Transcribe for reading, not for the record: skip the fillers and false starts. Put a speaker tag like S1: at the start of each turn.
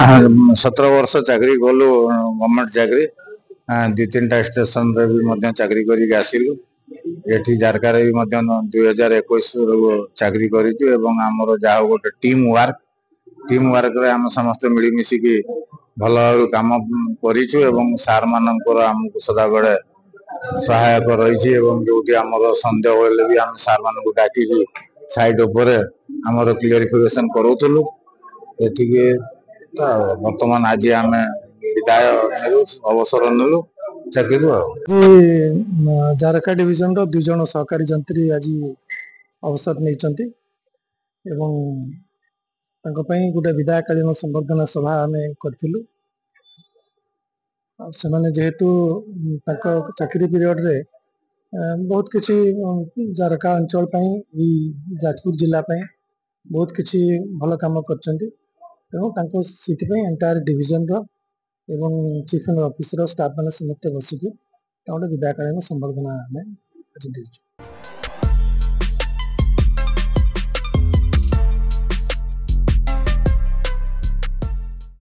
S1: 17 वर्ष चाकरी कलु गवर्नमेंट चाकरी 2-3टा स्टेशन रे भी चाकरी करी आसिलु एठी जारका रे भी 2021 चाकरी करिछु एवं हमर जाहो गोटे टीम वर्क रे हम समस्त मिली मिसी की भल काम करिछु एवं सार मानकर हमकु सदा बेले सहायक रही जो सन्देह होले भी हम सार मान को डाकी साइड उपरे हमर क्लियरिफिकेशन करूथलु एथिके वर्तमान आज आम विदाय अवसर नेलु
S2: चाकरी जारका डिविजन रो 2 जन सहकारी जंत्री आज अवसर नहीं एवं गोटे विदायकालीन संबर्धना सभा आम करूँ जेहेतु चाकरी पीरियड रे बहुत किसी जारका अंचल जाजपुर जिला बहुत किसी भल कम कर एंटायर डिविजन रो एवं चीफ ऑफिसर स्टाफ मैंने समस्त बसिक विदायकालीन संबर्धना आम आज